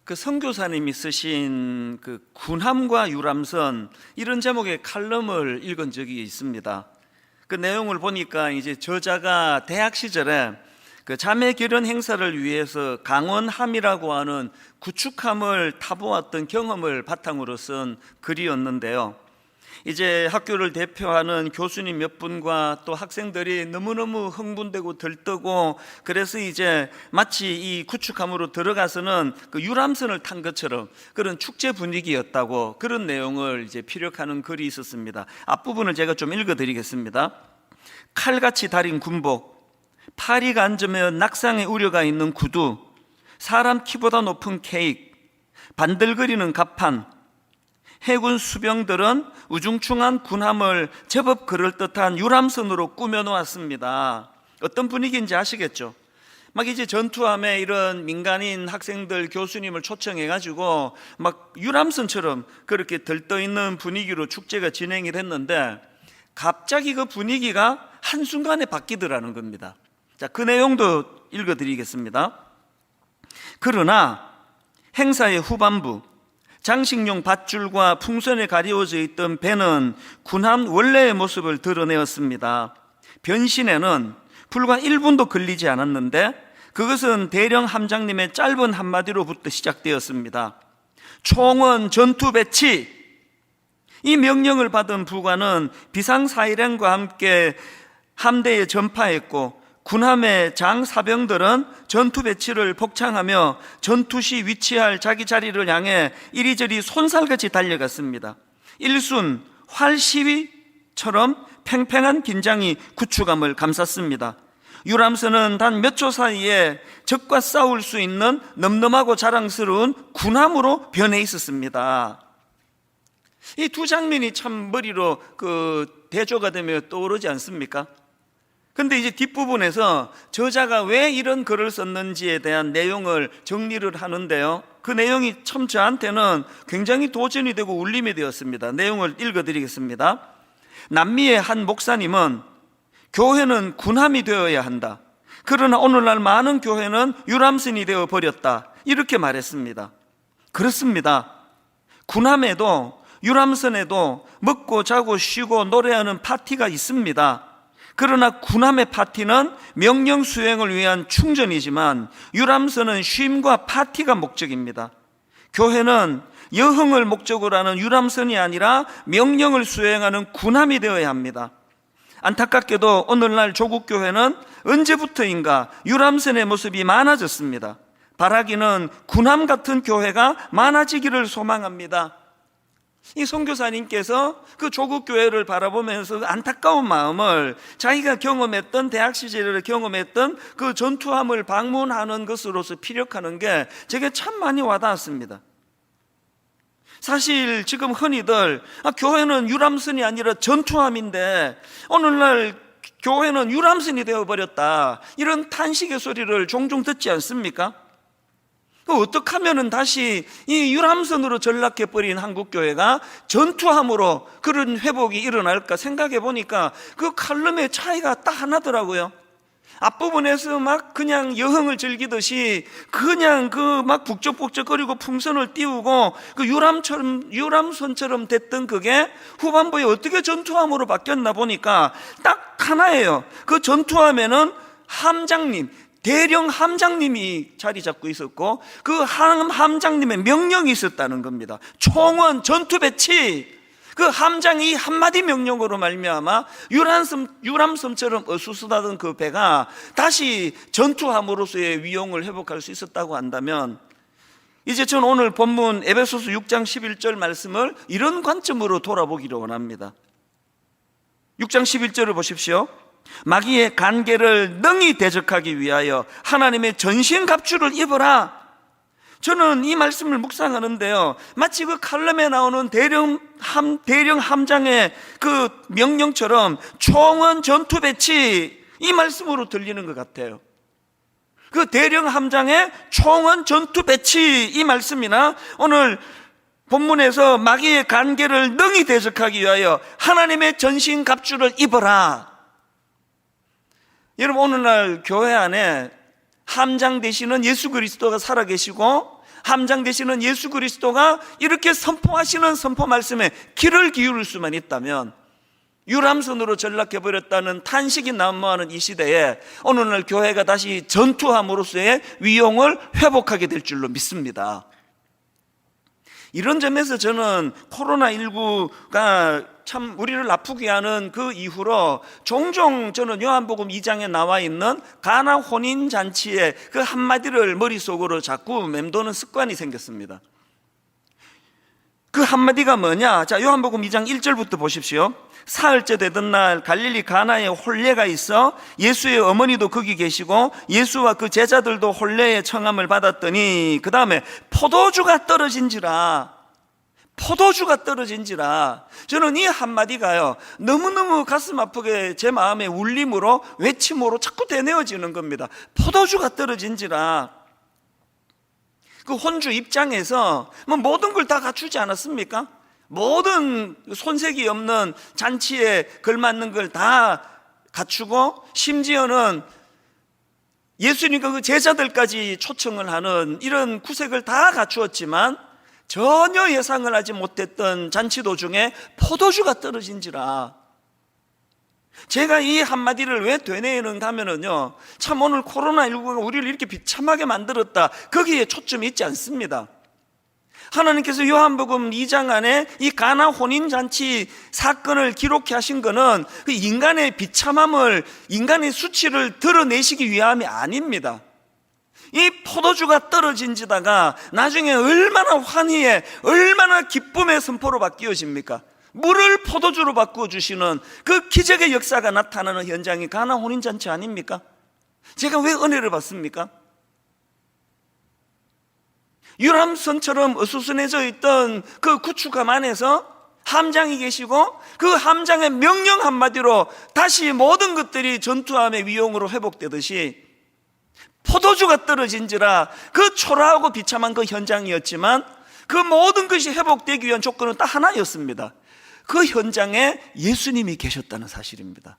그 선교사님이 쓰신 그 군함과 유람선 이런 제목의 칼럼을 읽은 적이 있습니다. 그 내용을 보니까 이제 저자가 대학 시절에 그 자매 결혼 행사를 위해서 강원함이라고 하는 구축함을 타보았던 경험을 바탕으로 쓴 글이었는데요. 이제 학교를 대표하는 교수님 몇 분과 또 학생들이 너무너무 흥분되고 들뜨고, 그래서 이제 마치 이 구축함으로 들어가서는 그 유람선을 탄 것처럼 그런 축제 분위기였다고, 그런 내용을 이제 피력하는 글이 있었습니다. 앞부분을 제가 좀 읽어드리겠습니다. 칼같이 달인 군복, 파리가 앉으면 낙상의 우려가 있는 구두, 사람 키보다 높은 케이크, 반들거리는 갑판, 해군 수병들은 우중충한 군함을 제법 그럴듯한 유람선으로 꾸며놓았습니다. 어떤 분위기인지 아시겠죠? 막 이제 전투함에 이런 민간인 학생들, 교수님을 초청해가지고 막 유람선처럼 그렇게 들떠있는 분위기로 축제가 진행이 됐는데, 갑자기 그 분위기가 한순간에 바뀌더라는 겁니다. 자, 그 내용도 읽어드리겠습니다. 그러나 행사의 후반부, 장식용 밧줄과 풍선에 가리워져 있던 배는 군함 원래의 모습을 드러내었습니다. 변신에는 불과 1분도 걸리지 않았는데 그것은 대령 함장님의 짧은 한마디로부터 시작되었습니다. 총원 전투 배치! 이 명령을 받은 부관은 비상사일행과 함께 함대에 전파했고, 군함의 장사병들은 전투 배치를 복창하며 전투시 위치할 자기 자리를 향해 이리저리 손살같이 달려갔습니다. 일순 활시위처럼 팽팽한 긴장이 구축함을 감쌌습니다. 유람선은 단 몇 초 사이에 적과 싸울 수 있는 넘넘하고 자랑스러운 군함으로 변해 있었습니다. 이 두 장면이 참 머리로 대조가 되며 떠오르지 않습니까? 근데 이제 뒷부분에서 저자가 왜 이런 글을 썼는지에 대한 내용을 정리를 하는데요, 그 내용이 참 저한테는 굉장히 도전이 되고 울림이 되었습니다. 내용을 읽어드리겠습니다. 남미의 한 목사님은 교회는 군함이 되어야 한다, 그러나 오늘날 많은 교회는 유람선이 되어 버렸다, 이렇게 말했습니다. 그렇습니다. 군함에도 유람선에도 먹고 자고 쉬고 노래하는 파티가 있습니다. 그러나 군함의 파티는 명령 수행을 위한 충전이지만 유람선은 쉼과 파티가 목적입니다. 교회는 여흥을 목적으로 하는 유람선이 아니라 명령을 수행하는 군함이 되어야 합니다. 안타깝게도 오늘날 조국 교회는 언제부터인가 유람선의 모습이 많아졌습니다. 바라기는 군함 같은 교회가 많아지기를 소망합니다. 이 선교사님께서 그 조국 교회를 바라보면서 안타까운 마음을 자기가 경험했던, 대학 시절에 경험했던 그 전투함을 방문하는 것으로서 피력하는 게 제게 참 많이 와닿았습니다. 사실 지금 흔히들 교회는 유람선이 아니라 전투함인데 오늘날 교회는 유람선이 되어버렸다, 이런 탄식의 소리를 종종 듣지 않습니까? 어떻게 하면 다시 이 유람선으로 전락해버린 한국교회가 전투함으로 그런 회복이 일어날까 생각해 보니까 그 칼럼의 차이가 딱 하나더라고요. 앞부분에서 막 그냥 여흥을 즐기듯이 그냥 막 북적북적거리고 풍선을 띄우고 그 유람선처럼 됐던 그게 후반부에 어떻게 전투함으로 바뀌었나 보니까 딱 하나예요. 그 전투함에는 함장님, 대령 함장님이 자리 잡고 있었고 그 함장님의 명령이 있었다는 겁니다. 총원 전투 배치! 그 함장이 한마디 명령으로 말미암아 유람선처럼 어수선하던 그 배가 다시 전투함으로서의 위용을 회복할 수 있었다고 한다면, 이제 저는 오늘 본문 에베소서 6장 11절 말씀을 이런 관점으로 돌아보기를 원합니다. 6장 11절을 보십시오. 마귀의 간계를 능히 대적하기 위하여 하나님의 전신갑주를 입어라. 저는 이 말씀을 묵상하는데요, 마치 그 칼럼에 나오는 대령 함장의 그 명령처럼 총원 전투 배치, 이 말씀으로 들리는 것 같아요. 그 대령 함장의 총원 전투 배치, 이 말씀이나 오늘 본문에서 마귀의 간계를 능히 대적하기 위하여 하나님의 전신갑주를 입어라. 여러분, 오늘날 교회 안에 함장 되시는 예수 그리스도가 살아계시고 함장 되시는 예수 그리스도가 이렇게 선포하시는 선포 말씀에 귀를 기울일 수만 있다면 유람선으로 전락해버렸다는 탄식이 난무하는 이 시대에 어느 날 교회가 다시 전투함으로써의 위용을 회복하게 될 줄로 믿습니다. 이런 점에서 저는 코로나19가 참 우리를 아프게 하는 그 이후로 종종 저는 요한복음 2장에 나와 있는 가나 혼인잔치의 그 한마디를 머릿속으로 자꾸 맴도는 습관이 생겼습니다. 그 한마디가 뭐냐? 자, 요한복음 2장 1절부터 보십시오. 사흘째 되던 날 갈릴리 가나에 혼례가 있어 예수의 어머니도 거기 계시고 예수와 그 제자들도 혼례의 청함을 받았더니 그 다음에 포도주가 떨어진지라. 저는 이 한마디가요 너무너무 가슴 아프게 제 마음의 울림으로 외침으로 자꾸 되뇌어지는 겁니다. 포도주가 떨어진지라. 그 혼주 입장에서 뭐 모든 걸 다 갖추지 않았습니까? 모든 손색이 없는 잔치에 걸맞는 걸 다 갖추고 심지어는 예수님과 그 제자들까지 초청을 하는 이런 구색을 다 갖추었지만 전혀 예상을 하지 못했던 잔치 도중에 포도주가 떨어진지라. 제가 이 한마디를 왜 되뇌는가 하면은요, 참 오늘 코로나19가 우리를 이렇게 비참하게 만들었다, 거기에 초점이 있지 않습니다. 하나님께서 요한복음 2장 안에 이 가나 혼인잔치 사건을 기록해 하신 것은 그 인간의 비참함을, 인간의 수치를 드러내시기 위함이 아닙니다. 이 포도주가 떨어진지다가 나중에 얼마나 환희에, 얼마나 기쁨의 선포로 바뀌어집니까? 물을 포도주로 바꿔주시는 그 기적의 역사가 나타나는 현장이 가나 혼인잔치 아닙니까? 제가 왜 은혜를 받습니까? 유람선처럼 어수선해져 있던 그 구축함 안에서 함장이 계시고 그 함장의 명령 한마디로 다시 모든 것들이 전투함의 위용으로 회복되듯이 포도주가 떨어진지라 그 초라하고 비참한 그 현장이었지만 그 모든 것이 회복되기 위한 조건은 딱 하나였습니다. 그 현장에 예수님이 계셨다는 사실입니다.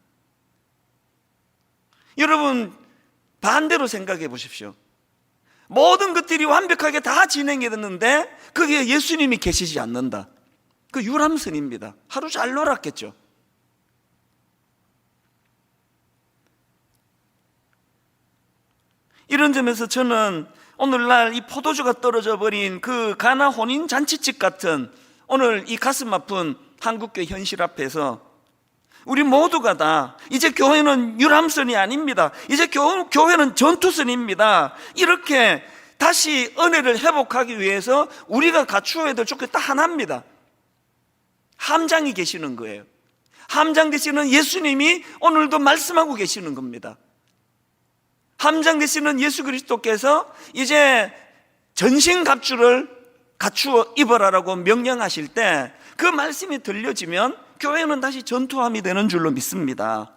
여러분, 반대로 생각해 보십시오. 모든 것들이 완벽하게 다 진행이 됐는데 거기에 예수님이 계시지 않는다. 그 유람선입니다. 하루 잘 놀았겠죠. 이런 점에서 저는 오늘날 이 포도주가 떨어져 버린 그 가나 혼인 잔치집 같은 오늘 이 가슴 아픈 한국교회 현실 앞에서 우리 모두가 다 이제 교회는 유람선이 아닙니다. 이제 교회는 전투선입니다. 이렇게 다시 은혜를 회복하기 위해서 우리가 갖추어야 될 조건이 딱 하나입니다. 함장이 계시는 거예요. 함장 되시는 예수님이 오늘도 말씀하고 계시는 겁니다. 함장 되시는 예수 그리스도께서 이제 전신갑주를 갖추어 입어라라고 명령하실 때 그 말씀이 들려지면 교회는 다시 전투함이 되는 줄로 믿습니다.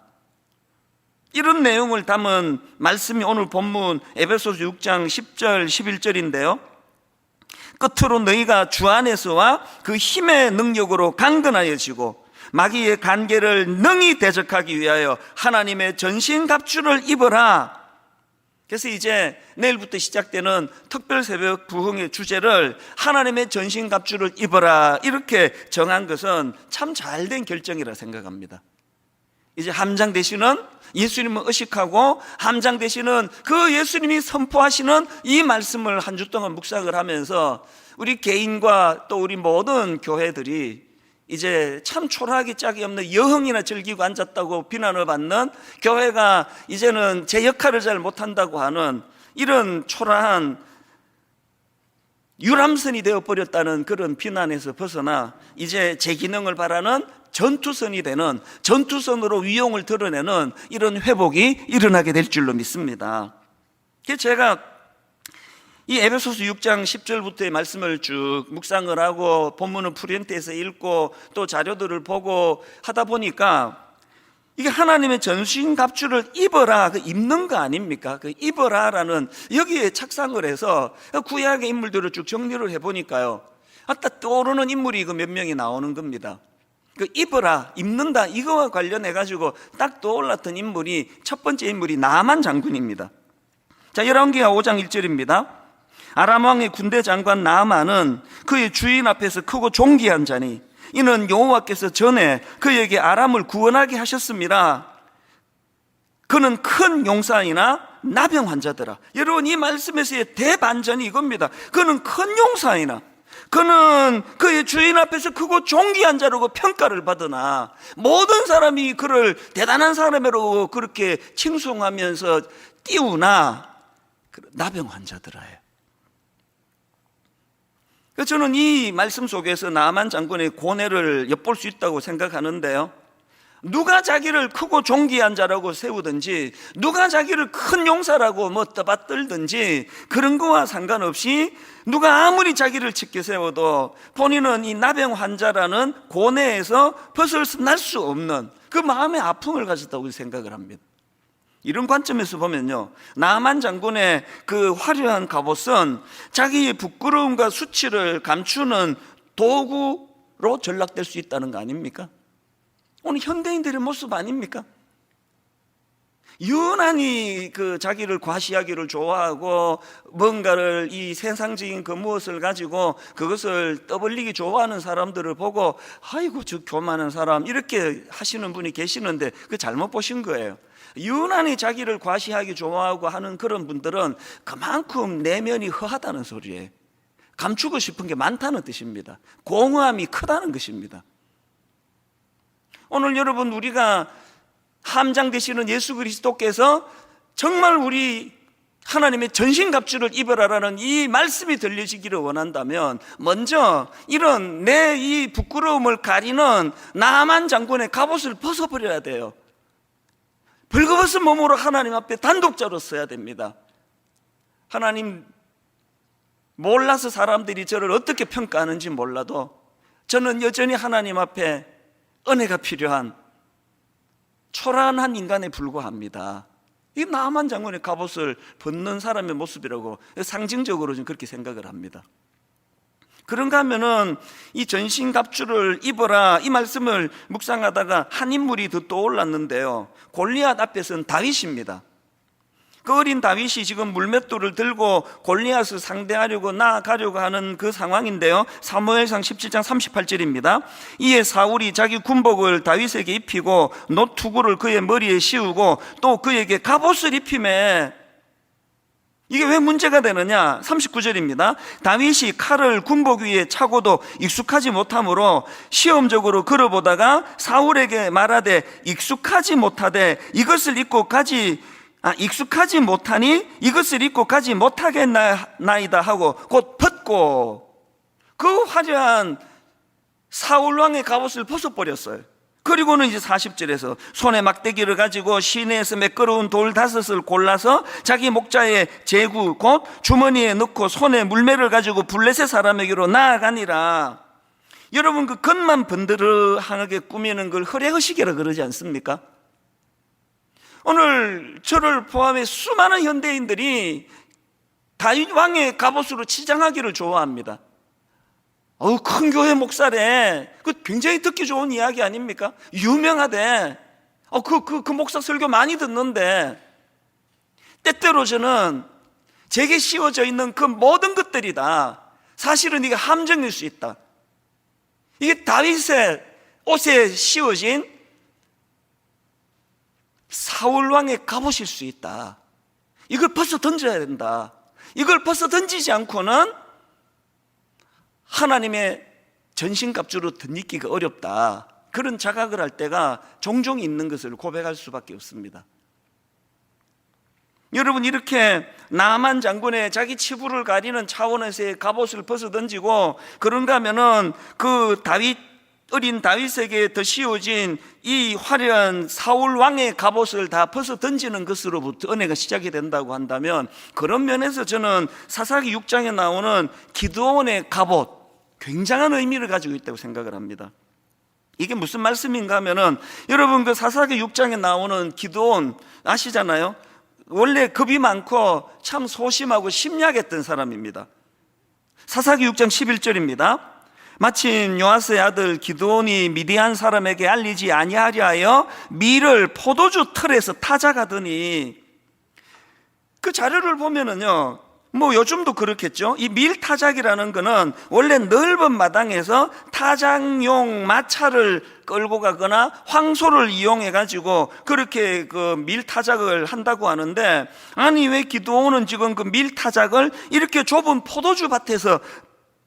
이런 내용을 담은 말씀이 오늘 본문 에베소서 6장 10절 11절인데요 끝으로 너희가 주 안에서와 그 힘의 능력으로 강건하여지고 마귀의 간계를 능히 대적하기 위하여 하나님의 전신갑주를 입어라. 그래서 이제 내일부터 시작되는 특별 새벽 부흥의 주제를 하나님의 전신갑주를 입어라 이렇게 정한 것은 참 잘된 결정이라 생각합니다. 이제 함장 되시는 예수님을 의식하고 함장 되시는 그 예수님이 선포하시는 이 말씀을 한 주 동안 묵상을 하면서 우리 개인과 또 우리 모든 교회들이 이제 참 초라하기 짝이 없는 여흥이나 즐기고 앉았다고 비난을 받는 교회가 이제는 제 역할을 잘 못한다고 하는 이런 초라한 유람선이 되어버렸다는 그런 비난에서 벗어나 이제 제 기능을 바라는 전투선이 되는, 전투선으로 위용을 드러내는 이런 회복이 일어나게 될 줄로 믿습니다. 그래서 제가 이 에베소서 6장 10절부터의 말씀을 쭉 묵상을 하고 본문을 프린트해서 읽고 또 자료들을 보고 하다 보니까 이게 하나님의 전신갑주를 입어라, 그 입는 거 아닙니까? 그 입어라라는 여기에 착상을 해서 구약의 인물들을 쭉 정리를 해보니까요 딱 떠오르는 인물이 그 몇 명이 나오는 겁니다. 그 입어라, 입는다 이거와 관련해가지고 딱 떠올랐던 인물이 첫 번째 인물이 나만 장군입니다. 자, 열왕기하 5장 1절입니다. 아람 왕의 군대 장관 나아만은 그의 주인 앞에서 크고 존귀한 자니 이는 여호와께서 전에 그에게 아람을 구원하게 하셨습니다. 그는 큰 용사이나 나병 환자더라. 여러분, 이 말씀에서의 대반전이 이겁니다. 그는 큰 용사이나, 그는 그의 주인 앞에서 크고 존귀한 자라고 평가를 받으나 모든 사람이 그를 대단한 사람으로 그렇게 칭송하면서 띄우나 나병 환자더라예요. 저는 이 말씀 속에서 나아만 장군의 고뇌를 엿볼 수 있다고 생각하는데요, 누가 자기를 크고 존귀한 자라고 세우든지, 누가 자기를 큰 용사라고 떠받들든지 그런 거와 상관없이 누가 아무리 자기를 짙게 세워도 본인은 이 나병 환자라는 고뇌에서 벗어날 수 없는 그 마음의 아픔을 가졌다고 생각을 합니다. 이런 관점에서 보면요, 나아만 장군의 그 화려한 갑옷은 자기의 부끄러움과 수치를 감추는 도구로 전락될 수 있다는 거 아닙니까? 오늘 현대인들의 모습 아닙니까? 유난히 그 자기를 과시하기를 좋아하고 뭔가를 이 세상적인 그 무엇을 가지고 그것을 떠벌리기 좋아하는 사람들을 보고 아이고 저 교만한 사람 이렇게 하시는 분이 계시는데 그 잘못 보신 거예요. 유난히 자기를 과시하기 좋아하고 하는 그런 분들은 그만큼 내면이 허하다는 소리예요. 감추고 싶은 게 많다는 뜻입니다. 공허함이 크다는 것입니다. 오늘 여러분, 우리가 함장 되시는 예수 그리스도께서 정말 우리 하나님의 전신갑주를 입으라라는 이 말씀이 들려지기를 원한다면 먼저 이런 내 이 부끄러움을 가리는 나아만 장군의 갑옷을 벗어버려야 돼요. 벌거벗은 몸으로 하나님 앞에 단독자로 서야 됩니다. 하나님, 몰라서 사람들이 저를 어떻게 평가하는지 몰라도 저는 여전히 하나님 앞에 은혜가 필요한 초라한 인간에 불과합니다. 이 나아만 장군의 갑옷을 벗는 사람의 모습이라고 상징적으로 좀 그렇게 생각을 합니다. 그런가 하면은 이 전신갑주를 입어라, 이 말씀을 묵상하다가 한 인물이 더 떠올랐는데요, 골리앗 앞에 선 다윗입니다. 그 어린 다윗이 지금 물맷돌을 들고 골리앗을 상대하려고 나아가려고 하는 그 상황인데요, 사무엘상 17장 38절입니다. 이에 사울이 자기 군복을 다윗에게 입히고 노투구를 그의 머리에 씌우고 또 그에게 갑옷을 입히매. 이게 왜 문제가 되느냐? 39절입니다. 다윗이 칼을 군복 위에 차고도 익숙하지 못하므로 시험적으로 걸어보다가 사울에게 말하되 익숙하지 못하니 이것을 입고 가지 못하겠나이다 하고 곧 벗고 그 화려한 사울왕의 갑옷을 벗어버렸어요. 그리고는 이제 40절에서 손에 막대기를 가지고 시내에서 매끄러운 돌 5을 골라서 자기 목자의 제구 곧 주머니에 넣고 손에 물매를 가지고 블레셋 사람에게로 나아가니라. 여러분, 그 겉만 번드르하게 꾸미는 걸 허례허식이라 그러지 않습니까? 오늘 저를 포함해 수많은 현대인들이 다윗 왕의 갑옷으로 치장하기를 좋아합니다. 큰 교회 목사래. 그 굉장히 듣기 좋은 이야기 아닙니까? 유명하대. 그 목사 설교 많이 듣는데, 때때로 저는 제게 씌워져 있는 그 모든 것들이 다 사실은 이게 함정일 수 있다. 이게 다윗의 옷에 씌워진 사울왕의 갑옷일 수 있다. 이걸 벗어 던져야 된다. 이걸 벗어 던지지 않고는 하나님의 전신갑주로 덧입기가 어렵다. 그런 자각을 할 때가 종종 있는 것을 고백할 수밖에 없습니다. 여러분, 이렇게 나아만 장군의 자기 치부를 가리는 차원에서의 갑옷을 벗어 던지고 그런가 하면은 그 어린 다윗에게 더 씌워진 이 화려한 사울 왕의 갑옷을 다 벗어 던지는 것으로부터 은혜가 시작이 된다고 한다면, 그런 면에서 저는 사사기 6장에 나오는 기드온의 갑옷, 굉장한 의미를 가지고 있다고 생각을 합니다. 이게 무슨 말씀인가 하면은, 여러분 그 사사기 6장에 나오는 기드온 아시잖아요? 원래 겁이 많고 참 소심하고 심약했던 사람입니다. 사사기 6장 11절입니다. 마침 요아스의 아들 기드온이 미디안 사람에게 알리지 아니하려 하여 밀을 포도주 틀에서 타작하더니, 그 자료를 보면은요, 뭐 요즘도 그렇겠죠. 이 밀타작이라는 거는 원래 넓은 마당에서 타작용 마차를 끌고 가거나 황소를 이용해 가지고 그렇게 그 밀타작을 한다고 하는데, 아니 왜 기드온은 지금 그 밀타작을 이렇게 좁은 포도주 밭에서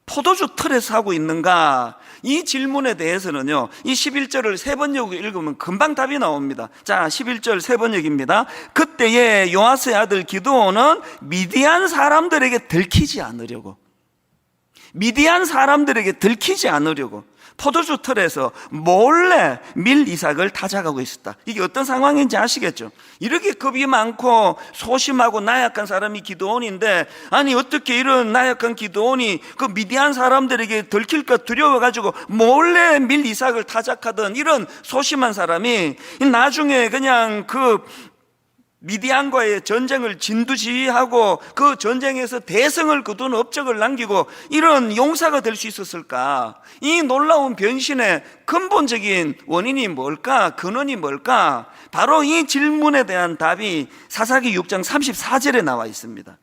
포도주 틀에서 하고 있는가? 이 질문에 대해서는요, 이 11절을 세 번역 읽으면 금방 답이 나옵니다. 자, 11절 세 번역입니다. 그때에 요아스의 아들 기드온은 미디안 사람들에게 들키지 않으려고, 미디안 사람들에게 들키지 않으려고 포도주 틀에서 몰래 밀 이삭을 타작하고 있었다. 이게 어떤 상황인지 아시겠죠? 이렇게 겁이 많고 소심하고 나약한 사람이 기드온인데, 아니 어떻게 이런 나약한 기드온이 그 미디안 사람들에게 들킬까 두려워가지고 몰래 밀 이삭을 타작하던 이런 소심한 사람이 나중에 그냥 그 미디안과의 전쟁을 진두지휘하고 그 전쟁에서 대성을 거둔 업적을 남기고 이런 용사가 될 수 있었을까? 이 놀라운 변신의 근본적인 원인이 뭘까? 근원이 뭘까? 바로 이 질문에 대한 답이 사사기 6장 34절에 나와 있습니다.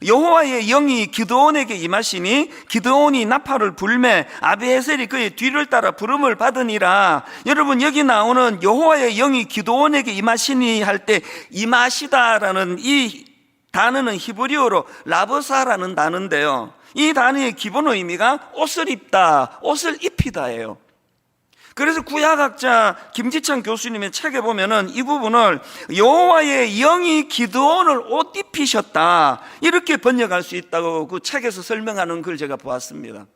여호와의 영이 기드온에게 임하시니 기드온이 나팔을 불매 아비에셀이 그의 뒤를 따라 부름을 받으니라. 여러분, 여기 나오는 여호와의 영이 기드온에게 임하시니 할 때 임하시다라는 이 단어는 히브리어로 라브사라는 단어인데요, 이 단어의 기본 의미가 옷을 입다, 옷을 입히다예요. 그래서 구약학자 김지창 교수님의 책에 보면은 이 부분을 여호와의 영이 기드온을 옷 입히셨다, 이렇게 번역할 수 있다고 그 책에서 설명하는 걸 제가 보았습니다.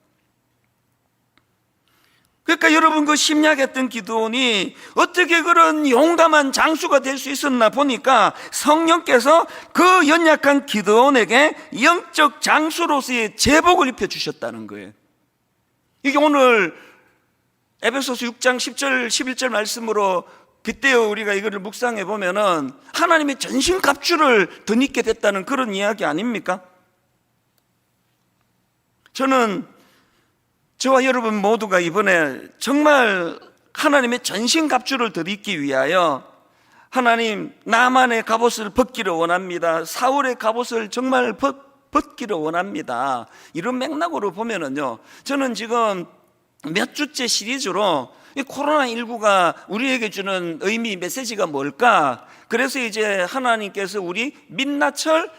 그러니까 여러분, 그 심약했던 기드온이 어떻게 그런 용감한 장수가 될 수 있었나 보니까 성령께서 그 연약한 기드온에게 영적 장수로서의 제복을 입혀주셨다는 거예요. 이게 오늘 에베소서 6장 10절 11절 말씀으로 빗대어 우리가 이거를 묵상해 보면은 하나님의 전신 갑주를 덧입게 됐다는 그런 이야기 아닙니까? 저는 저와 여러분 모두가 이번에 정말 하나님의 전신 갑주를 덧입기 위하여 하나님, 나만의 갑옷을 벗기를 원합니다, 사울의 갑옷을 정말 벗기를 원합니다, 이런 맥락으로 보면은요, 저는 지금 몇 주째 시리즈로 이 코로나19가 우리에게 주는 의미, 메시지가 뭘까? 그래서 이제 하나님께서 우리 민낯을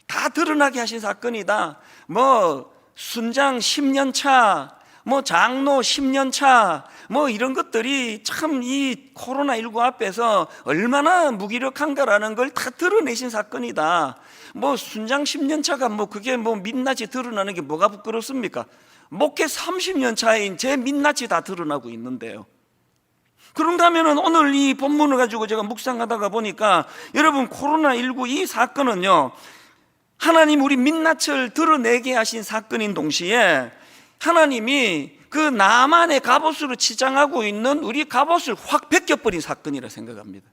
다 드러나게 하신 사건이다, 뭐 순장 10년 차, 뭐 장로 10년 차, 뭐 이런 것들이 참 이 코로나19 앞에서 얼마나 무기력한가라는 걸 다 드러내신 사건이다. 뭐 순장 10년 차가 뭐 그게 뭐 민낯이 드러나는 게 뭐가 부끄럽습니까? 목회 30년 차인 제 민낯이 다 드러나고 있는데요. 그런가 하면은 오늘 이 본문을 가지고 제가 묵상하다가 보니까 여러분, 코로나19 이 사건은요, 하나님 우리 민낯을 드러내게 하신 사건인 동시에 하나님이 그 나만의 갑옷으로 치장하고 있는 우리 갑옷을 확 벗겨버린 사건이라 생각합니다.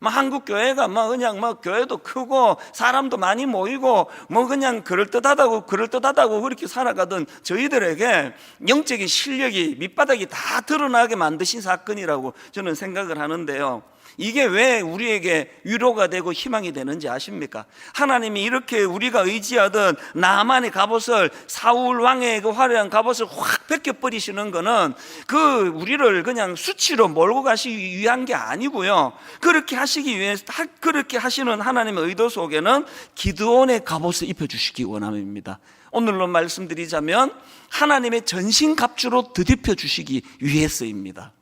한국 교회가 그냥 교회도 크고 사람도 많이 모이고 그냥 그럴듯하다고 그렇게 살아가던 저희들에게 영적인 실력이 밑바닥이 다 드러나게 만드신 사건이라고 저는 생각을 하는데요, 이게 왜 우리에게 위로가 되고 희망이 되는지 아십니까? 하나님이 이렇게 우리가 의지하던 나만의 갑옷을, 사울 왕의 그 화려한 갑옷을 확 벗겨버리시는 거는 그 우리를 그냥 수치로 몰고 가시기 위한 게 아니고요, 그렇게 하시기 위해서, 그렇게 하시는 하나님의 의도 속에는 기드온의 갑옷을 입혀주시기 원함입니다. 오늘로 말씀드리자면 하나님의 전신 갑주로 덧입혀 주시기 위해서입니다.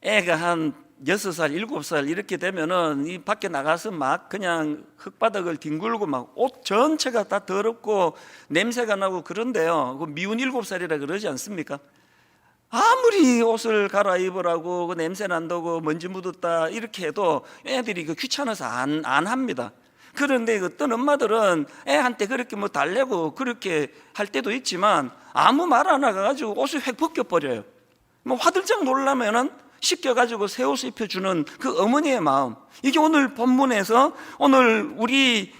애가 한 6살, 7살 이렇게 되면은 이 밖에 나가서 막 그냥 흙바닥을 뒹굴고 막 옷 전체가 다 더럽고 냄새가 나고 그런데요, 그 미운 7살이라 그러지 않습니까? 아무리 옷을 갈아입으라고 그 냄새 난다고 먼지 묻었다 이렇게 해도 애들이 그 귀찮아서 안 합니다. 그런데 어떤 엄마들은 애한테 그렇게 달래고 그렇게 할 때도 있지만 아무 말 안 해가지고 옷을 획 벗겨버려요. 화들짝 놀라면은 씻겨가지고 새 옷을 입혀주는 그 어머니의 마음, 이게 오늘 본문에서 오늘 우리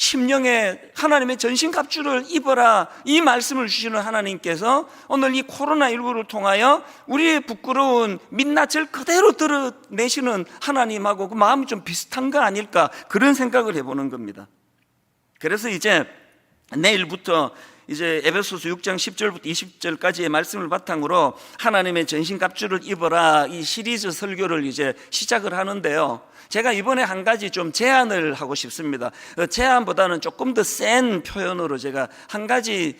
심령에 하나님의 전신갑주를 입어라, 이 말씀을 주시는 하나님께서 오늘 이 코로나19를 통하여 우리의 부끄러운 민낯을 그대로 드러내시는 하나님하고 그 마음이 좀 비슷한 거 아닐까, 그런 생각을 해보는 겁니다. 그래서 이제 내일부터 이제 에베소서 6장 10절부터 20절까지의 말씀을 바탕으로 하나님의 전신갑주를 입어라, 이 시리즈 설교를 이제 시작을 하는데요, 제가 이번에 한 가지 좀 제안을 하고 싶습니다. 제안보다는 조금 더 센 표현으로 제가 한 가지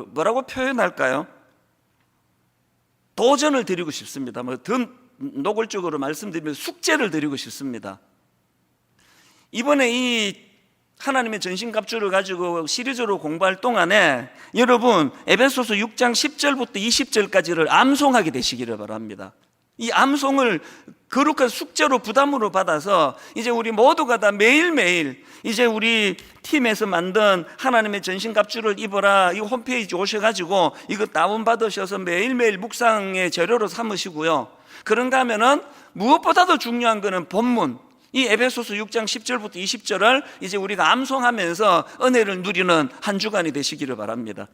뭐라고 표현할까요? 도전을 드리고 싶습니다. 더 노골적으로 말씀드리면 숙제를 드리고 싶습니다. 이번에 이 하나님의 전신갑주를 가지고 시리즈로 공부할 동안에 여러분 에베소서 6장 10절부터 20절까지를 암송하게 되시기를 바랍니다. 이 암송을 거룩한 숙제로 부담으로 받아서 이제 우리 모두가 다 매일매일 이제 우리 팀에서 만든 하나님의 전신갑주를 입어라, 이 홈페이지 오셔가지고 이거 다운받으셔서 매일매일 묵상의 재료로 삼으시고요. 그런가 하면은 무엇보다도 중요한 거는 본문, 이 에베소서 6장 10절부터 20절을 이제 우리가 암송하면서 은혜를 누리는 한 주간이 되시기를 바랍니다.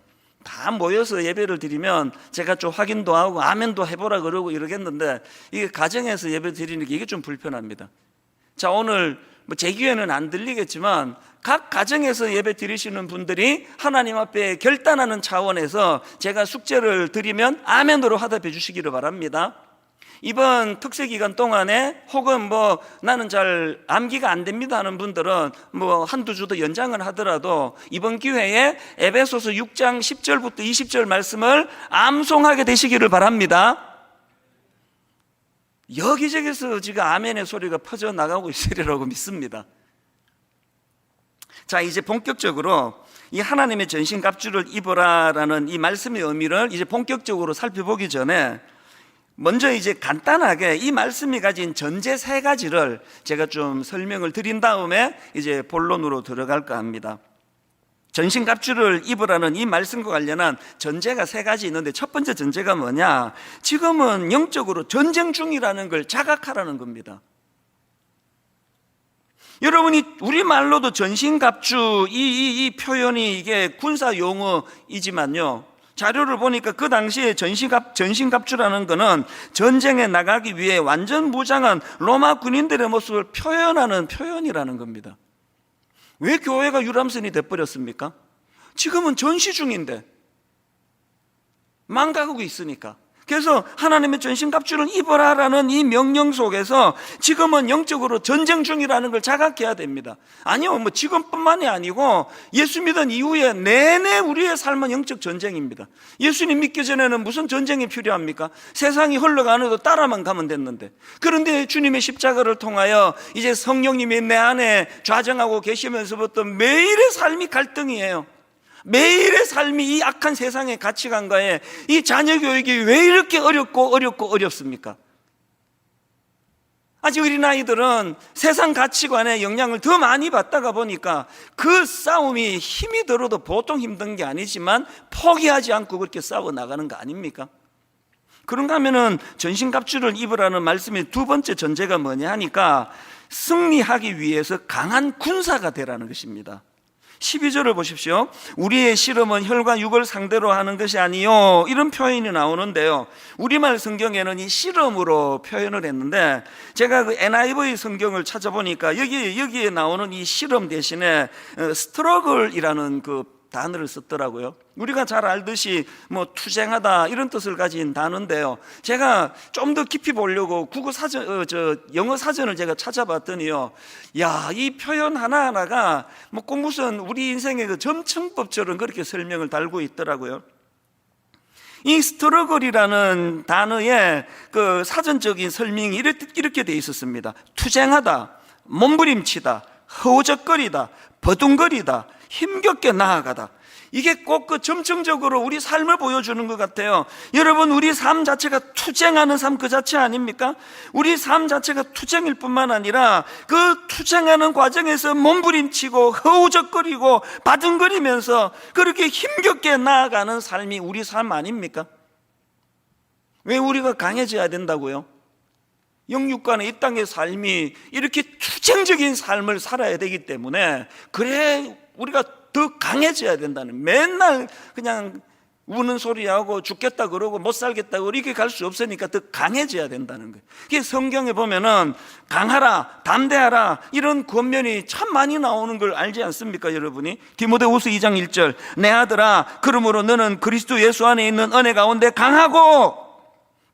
다 모여서 예배를 드리면 제가 좀 확인도 하고 아멘도 해보라 그러고 이러겠는데, 이게 가정에서 예배 드리는 게 이게 좀 불편합니다. 자, 오늘 제 귀에는 안 들리겠지만 각 가정에서 예배 드리시는 분들이 하나님 앞에 결단하는 차원에서 제가 숙제를 드리면 아멘으로 화답해 주시기를 바랍니다. 이번 특세 기간 동안에 혹은 나는 잘 암기가 안 됩니다 하는 분들은 한두 주 더 연장을 하더라도 이번 기회에 에베소서 6장 10절부터 20절 말씀을 암송하게 되시기를 바랍니다. 여기저기서 지금 아멘의 소리가 퍼져나가고 있으리라고 믿습니다. 자, 이제 본격적으로 이 하나님의 전신갑주를 입어라라는 이 말씀의 의미를 이제 본격적으로 살펴보기 전에 먼저 이제 간단하게 이 말씀이 가진 전제 세 가지를 제가 좀 설명을 드린 다음에 이제 본론으로 들어갈까 합니다. 전신갑주를 입으라는 이 말씀과 관련한 전제가 세 가지 있는데, 첫 번째 전제가 뭐냐? 지금은 영적으로 전쟁 중이라는 걸 자각하라는 겁니다. 여러분이 우리말로도 전신갑주 이 표현이 이게 군사 용어이지만요, 자료를 보니까 그 당시에 전신갑주라는 것은 전쟁에 나가기 위해 완전 무장한 로마 군인들의 모습을 표현하는 표현이라는 겁니다. 왜 교회가 유람선이 돼버렸습니까? 지금은 전시 중인데, 망가고 있으니까. 그래서 하나님의 전신갑주를 입어라라는 이 명령 속에서 지금은 영적으로 전쟁 중이라는 걸 자각해야 됩니다. 아니요, 지금뿐만이 아니고 예수 믿은 이후에 내내 우리의 삶은 영적 전쟁입니다. 예수님 믿기 전에는 무슨 전쟁이 필요합니까? 세상이 흘러가는데도 따라만 가면 됐는데, 그런데 주님의 십자가를 통하여 이제 성령님이 내 안에 좌정하고 계시면서부터 매일의 삶이 갈등이에요. 매일의 삶이 이 악한 세상의 가치관과의 이 자녀 교육이 왜 이렇게 어렵습니까? 아직 어린 아이들은 세상 가치관의 영향을 더 많이 받다가 보니까 그 싸움이 힘이 들어도 보통 힘든 게 아니지만 포기하지 않고 그렇게 싸워 나가는 거 아닙니까? 그런가 하면은 전신갑주를 입으라는 말씀의 두 번째 전제가 뭐냐 하니까 승리하기 위해서 강한 군사가 되라는 것입니다. 12절을 보십시오. 우리의 씨름은 혈과 육을 상대로 하는 것이 아니요, 이런 표현이 나오는데요, 우리말 성경에는 이 씨름으로 표현을 했는데, 제가 그 NIV 성경을 찾아보니까 여기에 나오는 이 씨름 대신에 스트러글이라는 그 단어를 썼더라고요. 우리가 잘 알듯이 투쟁하다 이런 뜻을 가진 단어인데요, 제가 좀 더 깊이 보려고 국어 사전, 영어 사전을 제가 찾아봤더니요, 야, 이 표현 하나하나가 꼭 무슨 우리 인생의 그 점층법처럼 그렇게 설명을 달고 있더라고요. 이 스트러글이라는 단어의 그 사전적인 설명이 이렇게 돼 있었습니다. 투쟁하다, 몸부림치다, 허우적거리다, 버둥거리다, 힘겹게 나아가다. 이게 꼭 그 점층적으로 우리 삶을 보여주는 것 같아요. 여러분, 우리 삶 자체가 투쟁하는 삶 그 자체 아닙니까? 우리 삶 자체가 투쟁일 뿐만 아니라 그 투쟁하는 과정에서 몸부림치고 허우적거리고 바둥거리면서 그렇게 힘겹게 나아가는 삶이 우리 삶 아닙니까? 왜 우리가 강해져야 된다고요? 영육간의 이 땅의 삶이 이렇게 투쟁적인 삶을 살아야 되기 때문에, 그래 우리가 더 강해져야 된다는, 맨날 그냥 우는 소리하고 죽겠다 그러고 못 살겠다 그러고 이렇게 갈 수 없으니까 더 강해져야 된다는 거예요. 이게 성경에 보면은 강하라, 담대하라 이런 권면이 참 많이 나오는 걸 알지 않습니까, 여러분이? 디모데후서 2장 1절, 내 아들아, 그러므로 너는 그리스도 예수 안에 있는 은혜 가운데 강하고,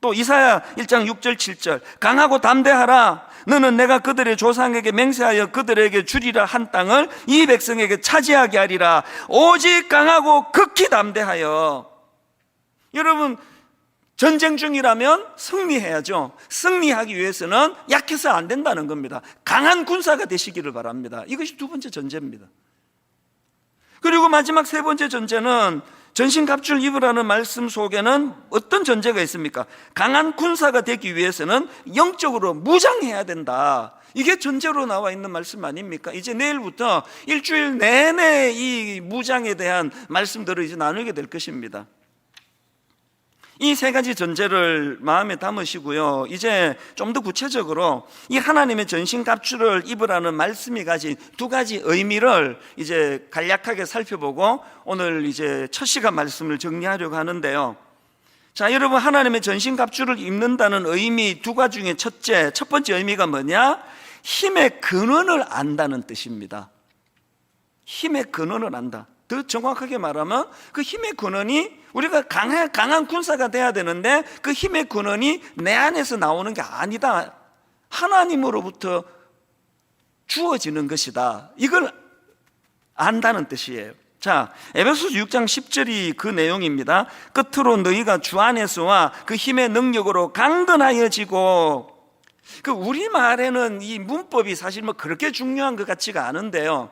또 이사야 1장 6절 7절, 강하고 담대하라. 너는 내가 그들의 조상에게 맹세하여 그들에게 주리라 한 땅을 이 백성에게 차지하게 하리라. 오직 강하고 극히 담대하여. 여러분, 전쟁 중이라면 승리해야죠. 승리하기 위해서는 약해서 안 된다는 겁니다. 강한 군사가 되시기를 바랍니다. 이것이 두 번째 전제입니다. 그리고 마지막 세 번째 전제는, 전신갑주를 입으라는 말씀 속에는 어떤 전제가 있습니까? 강한 군사가 되기 위해서는 영적으로 무장해야 된다. 이게 전제로 나와 있는 말씀 아닙니까? 이제 내일부터 일주일 내내 이 무장에 대한 말씀들을 이제 나누게 될 것입니다. 이 세 가지 전제를 마음에 담으시고요, 이제 좀 더 구체적으로 이 하나님의 전신갑주를 입으라는 말씀이 가진 두 가지 의미를 이제 간략하게 살펴보고 오늘 이제 첫 시간 말씀을 정리하려고 하는데요. 자, 여러분, 하나님의 전신갑주를 입는다는 의미 두 가지 중에 첫 번째 의미가 뭐냐? 힘의 근원을 안다는 뜻입니다. 힘의 근원을 안다. 더 정확하게 말하면 그 힘의 근원이, 우리가 강한 군사가 돼야 되는데 그 힘의 근원이 내 안에서 나오는 게 아니다, 하나님으로부터 주어지는 것이다. 이걸 안다는 뜻이에요. 자, 에베소서 6장 10절이 그 내용입니다. 끝으로 너희가 주 안에서와 그 힘의 능력으로 강건하여지고. 그 우리말에는 이 문법이 사실 뭐 그렇게 중요한 것 같지가 않은데요,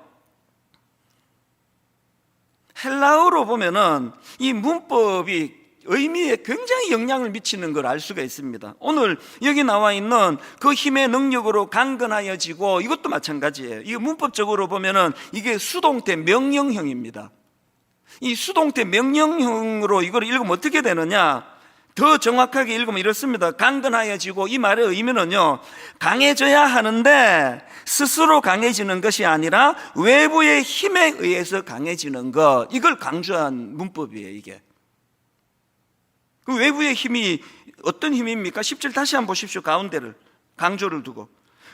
헬라어로 보면은 이 문법이 의미에 굉장히 영향을 미치는 걸 알 수가 있습니다. 오늘 여기 나와 있는 그 힘의 능력으로 강건하여지고, 이것도 마찬가지예요. 이거 문법적으로 보면은 이게 수동태 명령형입니다. 이 수동태 명령형으로 이걸 읽으면 어떻게 되느냐? 더 정확하게 읽으면 이렇습니다. 강건하여지고, 이 말의 의미는요, 강해져야 하는데 스스로 강해지는 것이 아니라 외부의 힘에 의해서 강해지는 것, 이걸 강조한 문법이에요. 이게 그 외부의 힘이 어떤 힘입니까? 10절 다시 한번 보십시오. 가운데를 강조를 두고,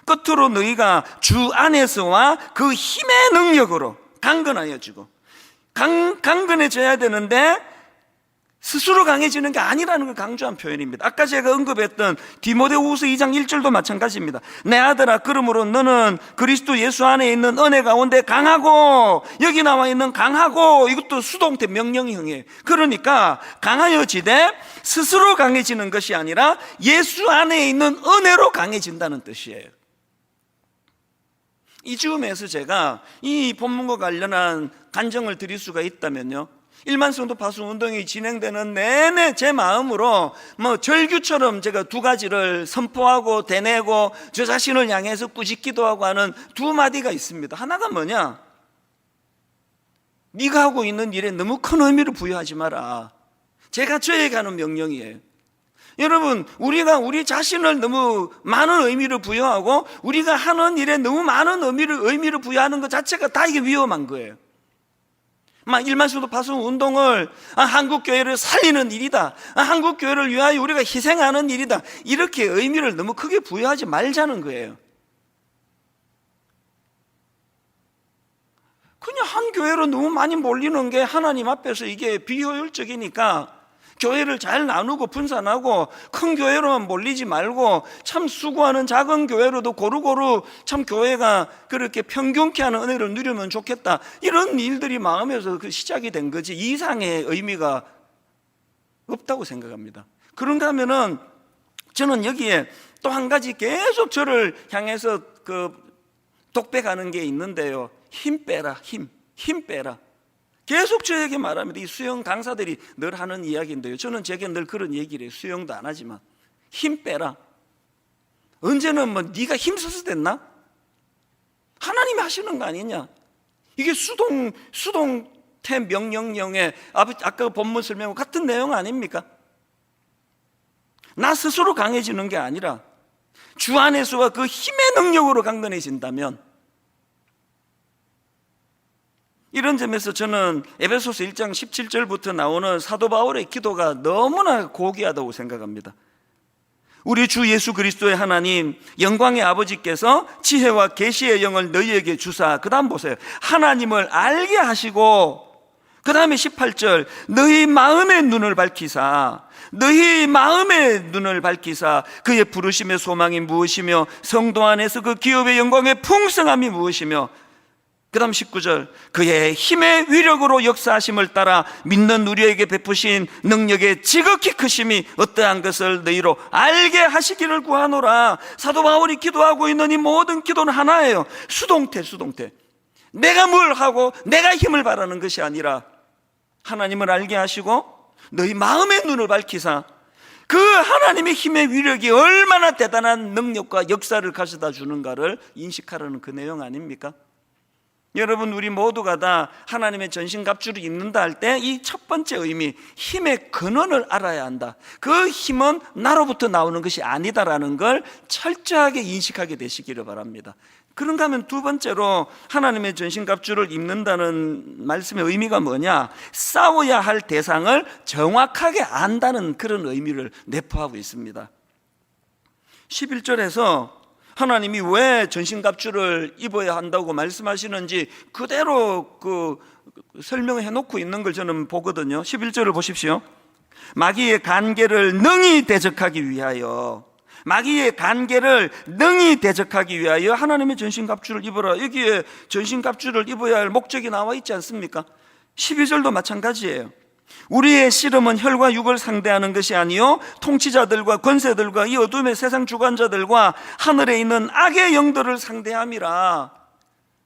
끝으로 너희가 주 안에서와 그 힘의 능력으로 강건하여지고. 강건해져야 되는데 스스로 강해지는 게 아니라는 걸 강조한 표현입니다. 아까 제가 언급했던 디모데후서 2장 1절도 마찬가지입니다. 내 아들아, 그러므로 너는 그리스도 예수 안에 있는 은혜 가운데 강하고, 여기 나와 있는 강하고, 이것도 수동태 명령형이에요. 그러니까 강하여지되 스스로 강해지는 것이 아니라 예수 안에 있는 은혜로 강해진다는 뜻이에요. 이 즈음에서 제가 이 본문과 관련한 간증을 드릴 수가 있다면요, 일만 성도 파수 운동이 진행되는 내내 제 마음으로 뭐 절규처럼 제가 두 가지를 선포하고 대내고 저 자신을 향해서 꾸짖기도 하고 하는 두 마디가 있습니다. 하나가 뭐냐? 네가 하고 있는 일에 너무 큰 의미를 부여하지 마라. 제가 저에게 하는 명령이에요. 여러분, 우리가 우리 자신을 너무 많은 의미를 부여하고 우리가 하는 일에 너무 많은 의미를 부여하는 것 자체가 다 이게 위험한 거예요. 막 일만성도 파수 운동을 한국교회를 살리는 일이다, 한국교회를 위하여 우리가 희생하는 일이다, 이렇게 의미를 너무 크게 부여하지 말자는 거예요. 그냥 한 교회로 너무 많이 몰리는 게 하나님 앞에서 이게 비효율적이니까 교회를 잘 나누고 분산하고 큰 교회로만 몰리지 말고 참 수고하는 작은 교회로도 고루고루 참 교회가 그렇게 평균케 하는 은혜를 누리면 좋겠다, 이런 일들이 마음에서 그 시작이 된 거지 이상의 의미가 없다고 생각합니다. 그런가 하면은 저는 여기에 또 한 가지 계속 저를 향해서 그 독백하는 게 있는데요, 힘 빼라, 힘 빼라. 계속 저에게 말합니다. 이 수영 강사들이 늘 하는 이야기인데요, 저는 제게 늘 그런 얘기를 해요. 수영도 안 하지만 힘 빼라. 언제는 뭐 네가 힘써서 됐나? 하나님이 하시는 거 아니냐? 이게 수동태 명령형의 아까 본문 설명과 같은 내용 아닙니까? 나 스스로 강해지는 게 아니라 주 안에서와 그 힘의 능력으로 강건해진다면, 이런 점에서 저는 에베소서 1장 17절부터 나오는 사도 바울의 기도가 너무나 고귀하다고 생각합니다. 우리 주 예수 그리스도의 하나님 영광의 아버지께서 지혜와 계시의 영을 너희에게 주사, 그 다음 보세요, 하나님을 알게 하시고, 그 다음에 18절, 너희 마음의 눈을 밝히사, 너희 마음의 눈을 밝히사 그의 부르심의 소망이 무엇이며 성도 안에서 그 기업의 영광의 풍성함이 무엇이며, 그 다음 19절, 그의 힘의 위력으로 역사하심을 따라 믿는 우리에게 베푸신 능력의 지극히 크심이 어떠한 것을 너희로 알게 하시기를 구하노라. 사도 바울이 기도하고 있는 이 모든 기도는 하나예요. 수동태. 내가 뭘 하고 내가 힘을 바라는 것이 아니라 하나님을 알게 하시고 너희 마음의 눈을 밝히사 그 하나님의 힘의 위력이 얼마나 대단한 능력과 역사를 가져다 주는가를 인식하라는 그 내용 아닙니까? 여러분, 우리 모두가 다 하나님의 전신갑주를 입는다 할 때 이 첫 번째 의미, 힘의 근원을 알아야 한다. 그 힘은 나로부터 나오는 것이 아니다라는 걸 철저하게 인식하게 되시기를 바랍니다. 그런가 하면 두 번째로 하나님의 전신갑주를 입는다는 말씀의 의미가 뭐냐? 싸워야 할 대상을 정확하게 안다는 그런 의미를 내포하고 있습니다. 11절에서 하나님이 왜 전신갑주를 입어야 한다고 말씀하시는지 그대로 설명해 놓고 있는 걸 저는 보거든요. 11절을 보십시오. 마귀의 간계를 능히 대적하기 위하여, 마귀의 간계를 능히 대적하기 위하여 하나님의 전신갑주를 입어라. 여기에 전신갑주를 입어야 할 목적이 나와 있지 않습니까? 12절도 마찬가지예요. 우리의 씨름은 혈과 육을 상대하는 것이 아니요 통치자들과 권세들과 이 어둠의 세상 주관자들과 하늘에 있는 악의 영들을 상대함이라.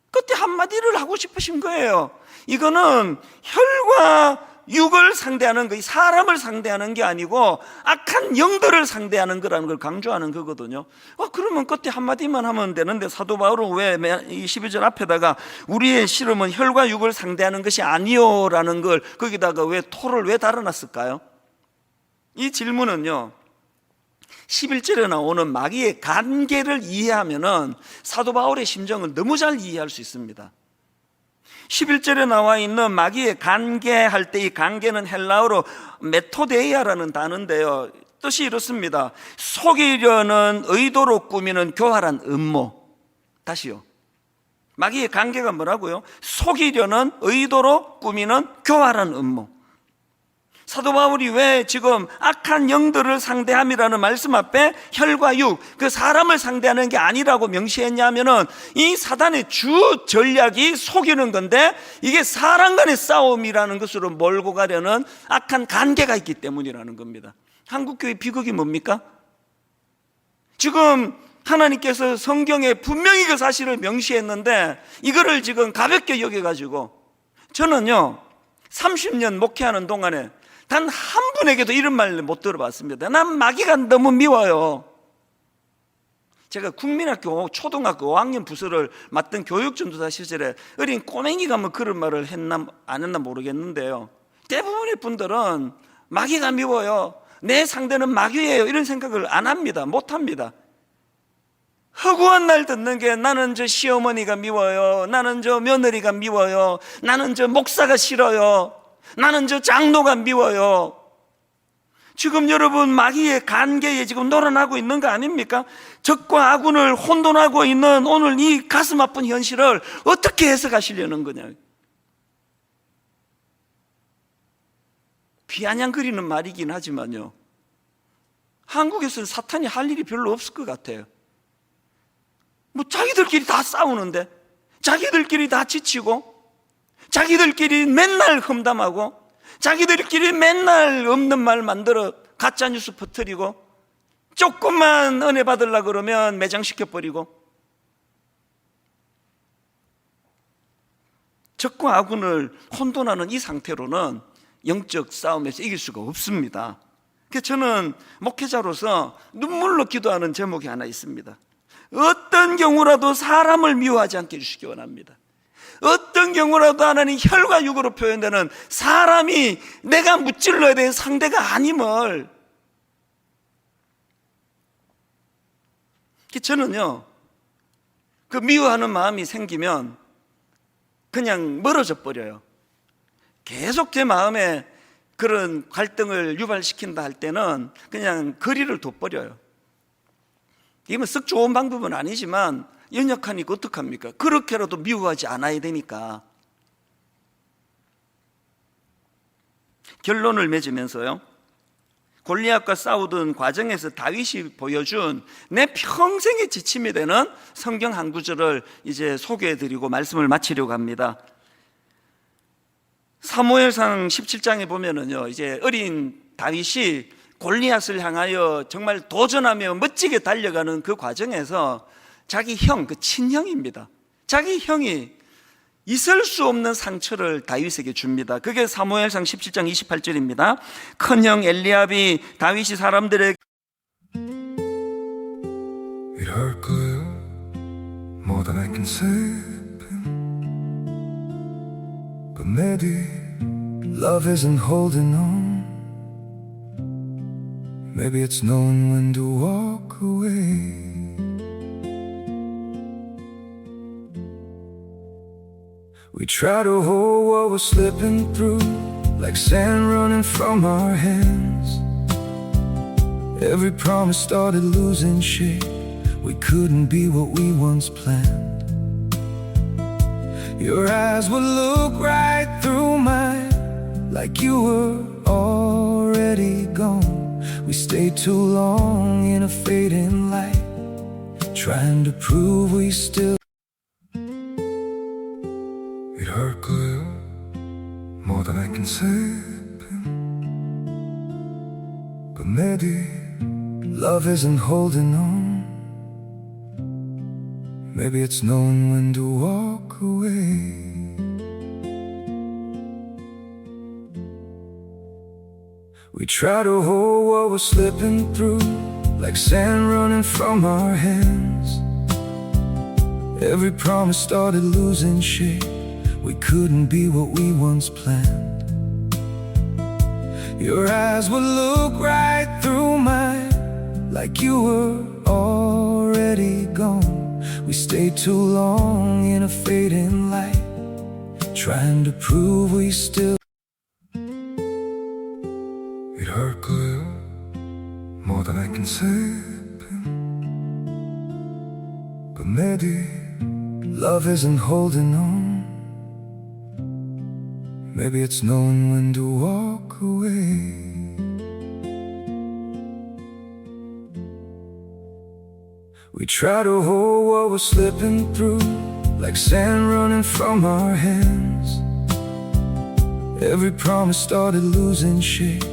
그때 한마디를 하고 싶으신 거예요. 이거는 혈과 육을 상대하는 거, 사람을 상대하는 게 아니고 악한 영들을 상대하는 거라는 걸 강조하는 거거든요. 그러면 그때 한마디만 하면 되는데 사도 바울은 왜 이 12절 앞에다가 우리의 씨름은 혈과 육을 상대하는 것이 아니요라는 걸 거기다가 왜 토를 왜 달아놨을까요? 이 질문은요, 11절에 나오는 마귀의 간계를 이해하면은 사도 바울의 심정을 너무 잘 이해할 수 있습니다. 11절에 나와 있는 마귀의 간계할 때 이 간계는 헬라어로 메토데이아라는 단어인데요, 뜻이 이렇습니다. 속이려는 의도로 꾸미는 교활한 음모. 다시요, 마귀의 간계가 뭐라고요? 속이려는 의도로 꾸미는 교활한 음모. 사도 바울이 왜 지금 악한 영들을 상대함이라는 말씀 앞에 혈과 육, 그 사람을 상대하는 게 아니라고 명시했냐면은 이 사단의 주 전략이 속이는 건데 이게 사람 간의 싸움이라는 것으로 몰고 가려는 악한 관계가 있기 때문이라는 겁니다. 한국교회 비극이 뭡니까? 지금 하나님께서 성경에 분명히 그 사실을 명시했는데 이거를 지금 가볍게 여겨가지고, 저는요 30년 목회하는 동안에 단 한 분에게도 이런 말 못 들어봤습니다. 난 마귀가 너무 미워요. 제가 국민학교 초등학교 5학년 부서를 맡던 교육전도사 시절에 어린 꼬맹이가 뭐 그런 말을 했나 안 했나 모르겠는데요, 대부분의 분들은 마귀가 미워요, 내 상대는 마귀예요, 이런 생각을 안 합니다. 못 합니다. 허구한 날 듣는 게 나는 저 시어머니가 미워요, 나는 저 며느리가 미워요, 나는 저 목사가 싫어요, 나는 저 장로가 미워요. 지금 여러분 마귀의 간계에 지금 놀아나고 있는 거 아닙니까? 적과 아군을 혼돈하고 있는 오늘 이 가슴 아픈 현실을 어떻게 해석하시려는 거냐. 비아냥거리는 말이긴 하지만요, 한국에서는 사탄이 할 일이 별로 없을 것 같아요. 뭐 자기들끼리 다 싸우는데, 자기들끼리 다 지치고, 자기들끼리 맨날 험담하고, 자기들끼리 맨날 없는 말 만들어 가짜뉴스 퍼뜨리고, 조금만 은혜 받으려고 그러면 매장시켜버리고, 적과 아군을 혼돈하는 이 상태로는 영적 싸움에서 이길 수가 없습니다. 그래서 저는 목회자로서 눈물로 기도하는 제목이 하나 있습니다. 어떤 경우라도 사람을 미워하지 않게 해주시기 원합니다. 어떤 경우라도 하나님 혈과 육으로 표현되는 사람이 내가 무찔러야 되는 상대가 아님을, 저는요, 그 미워하는 마음이 생기면 그냥 멀어져 버려요. 계속 제 마음에 그런 갈등을 유발시킨다 할 때는 그냥 거리를 둬버려요. 이건 썩 좋은 방법은 아니지만 연약하니까 어떡합니까? 그렇게라도 미워하지 않아야 되니까. 결론을 맺으면서요, 골리앗과 싸우던 과정에서 다윗이 보여준 내 평생의 지침이 되는 성경 한 구절을 이제 소개해드리고 말씀을 마치려고 합니다. 사무엘상 17장에 보면은요, 이제 어린 다윗이 골리앗을 향하여 정말 도전하며 멋지게 달려가는 그 과정에서 자기 형, 그 친형입니다. 자기 형이 있을 수 없는 상처를 다윗에게 줍니다. 그게 사무엘상 17장 28절입니다. 큰형 엘리압이 다윗이 사람들에게 It hurt good, more than I can say. But maybe love isn't holding on. Maybe it's knowing when to walk away. We try to hold what we're slipping through, like sand running from our hands. Every promise started losing shape. We couldn't be what we once planned. Your eyes would look right through mine, like you were already gone. We stayed too long in a fading light, trying to prove we still. It hurt good, more than I can say. But maybe love isn't holding on. Maybe it's knowing when to walk away. We try to hold what we're slipping through, like sand running from our hands. Every promise started losing shape. We couldn't be what we once planned. Your eyes would look right through mine, like you were already gone. We stayed too long in a fading light, trying to prove we still. It hurt good, more than I can say. But maybe love isn't holding on. Maybe it's knowing when to walk away. We try to hold what we're slipping through, like sand running from our hands. Every promise started losing shape.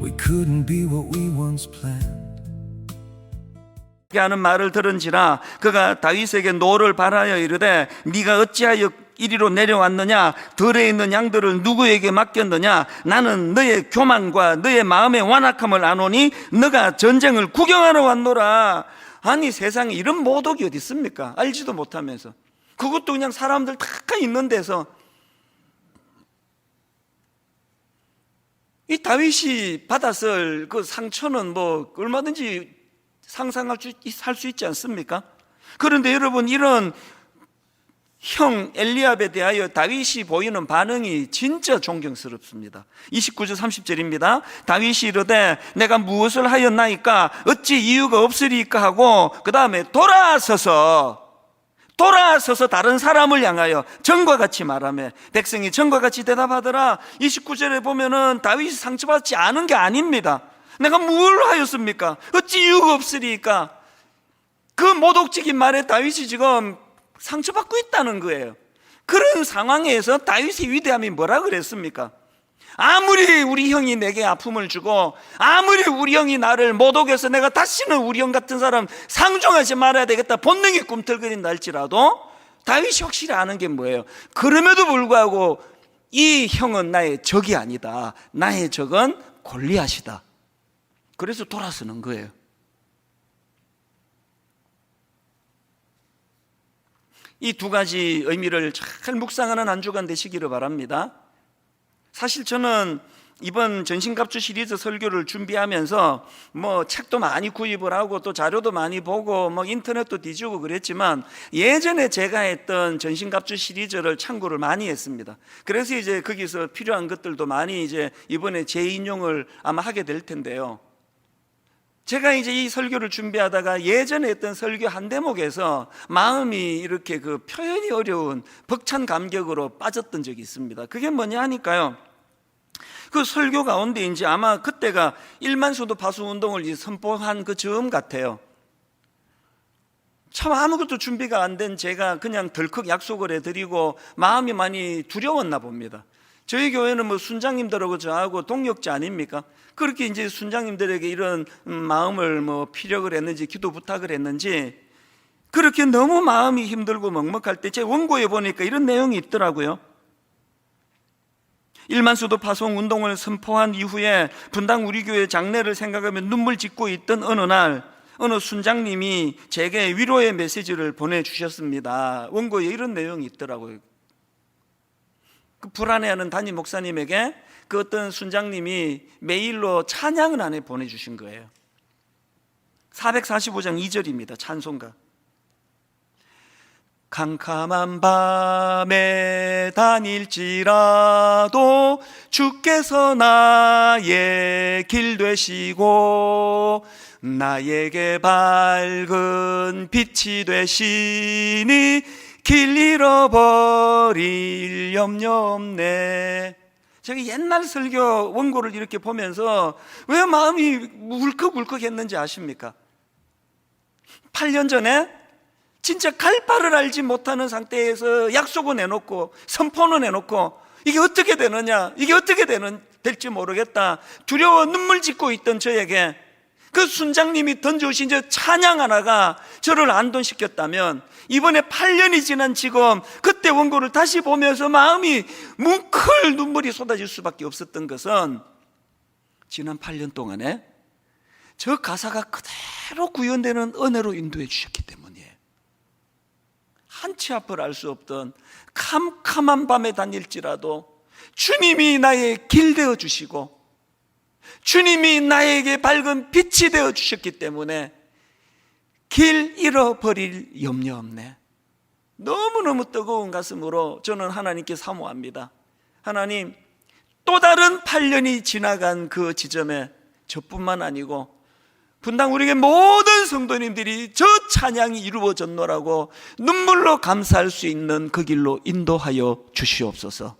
We couldn't be what we once planned. 하는 말을 들은지라 그가 다윗에게 노를 바라여 이르되 네가 어찌하여 이리로 내려왔느냐? 들에 있는 양들을 누구에게 맡겼느냐? 나는 너의 교만과 너의 마음의 완악함을 아노니 너가 전쟁을 구경하러 왔노라. 아니, 세상에 이런 모독이 어디 있습니까? 알지도 못하면서. 그것도 그냥 사람들 다 있는 데서. 이 다윗이 받았을 그 상처는 뭐 얼마든지 상상할 수 있지 않습니까? 그런데 여러분, 이런 형 엘리압에 대하여 다윗이 보이는 반응이 진짜 존경스럽습니다. 29절 30절입니다. 다윗이 이르되 내가 무엇을 하였나이까? 어찌 이유가 없으리까? 하고 그 다음에 돌아서서 다른 사람을 향하여 전과 같이 말하며 백성이 전과 같이 대답하더라. 29절에 보면은 다윗이 상처받지 않은 게 아닙니다. 내가 뭘 하였습니까? 어찌 이유가 없으리까? 그 모독적인 말에 다윗이 지금 상처받고 있다는 거예요. 그런 상황에서 다윗의 위대함이 뭐라 그랬습니까? 아무리 우리 형이 내게 아픔을 주고 아무리 우리 형이 나를 모독해서 내가 다시는 우리 형 같은 사람 상종하지 말아야 되겠다 본능이 꿈틀거린다 할지라도 다윗이 확실히 아는 게 뭐예요? 그럼에도 불구하고 이 형은 나의 적이 아니다. 나의 적은 골리앗이다. 그래서 돌아서는 거예요. 이 두 가지 의미를 잘 묵상하는 한 주간 되시기를 바랍니다. 사실 저는 이번 전신갑주 시리즈 설교를 준비하면서 뭐 책도 많이 구입을 하고 또 자료도 많이 보고 뭐 인터넷도 뒤지고 그랬지만 예전에 제가 했던 전신갑주 시리즈를 참고를 많이 했습니다. 그래서 이제 거기서 필요한 것들도 많이 이제 이번에 재인용을 아마 하게 될 텐데요. 제가 이제 이 설교를 준비하다가 예전에 했던 설교 한 대목에서 마음이 이렇게 그 표현이 어려운 벅찬 감격으로 빠졌던 적이 있습니다. 그게 뭐냐 하니까요, 그 설교 가운데 이제 아마 그때가 1만 수도 파수 운동을 이제 선포한 그 즈음 같아요. 참 아무것도 준비가 안 된 제가 그냥 덜컥 약속을 해드리고 마음이 많이 두려웠나 봅니다. 저희 교회는 뭐 순장님들하고 저하고 동역자 아닙니까? 그렇게 이제 순장님들에게 이런 마음을 뭐 피력을 했는지 기도 부탁을 했는지 그렇게 너무 마음이 힘들고 먹먹할 때 제 원고에 보니까 이런 내용이 있더라고요. 1만 수도 파송 운동을 선포한 이후에 분당 우리 교회 장례를 생각하며 눈물 짓고 있던 어느 날 어느 순장님이 제게 위로의 메시지를 보내주셨습니다. 원고에 이런 내용이 있더라고요. 그 불안해하는 담임 목사님에게 그 어떤 순장님이 메일로 찬양을 안에 보내주신 거예요. 445장 2절입니다. 찬송가. 캄캄한 밤에 다닐지라도 주께서 나의 길 되시고 나에게 밝은 빛이 되시니 길 잃어버릴 염려 없네. 제가 옛날 설교 원고를 이렇게 보면서 왜 마음이 울컥울컥 했는지 아십니까? 8년 전에 진짜 갈 바를 알지 못하는 상태에서 약속은 해놓고 선포는 해놓고 이게 어떻게 되느냐, 이게 어떻게 될지 모르겠다 두려워 눈물 짓고 있던 저에게 그 순장님이 던져오신 저 찬양 하나가 저를 안돈시켰다면 이번에 8년이 지난 지금 그때 원고를 다시 보면서 마음이 뭉클 눈물이 쏟아질 수밖에 없었던 것은 지난 8년 동안에 저 가사가 그대로 구현되는 은혜로 인도해 주셨기 때문이에요. 한치 앞을 알 수 없던 캄캄한 밤에 다닐지라도 주님이 나의 길 되어 주시고 주님이 나에게 밝은 빛이 되어 주셨기 때문에 길 잃어버릴 염려 없네. 너무너무 뜨거운 가슴으로 저는 하나님께 사모합니다. 하나님, 또 다른 8년이 지나간 그 지점에 저뿐만 아니고 분당 우리에게 모든 성도님들이 저 찬양이 이루어졌노라고 눈물로 감사할 수 있는 그 길로 인도하여 주시옵소서.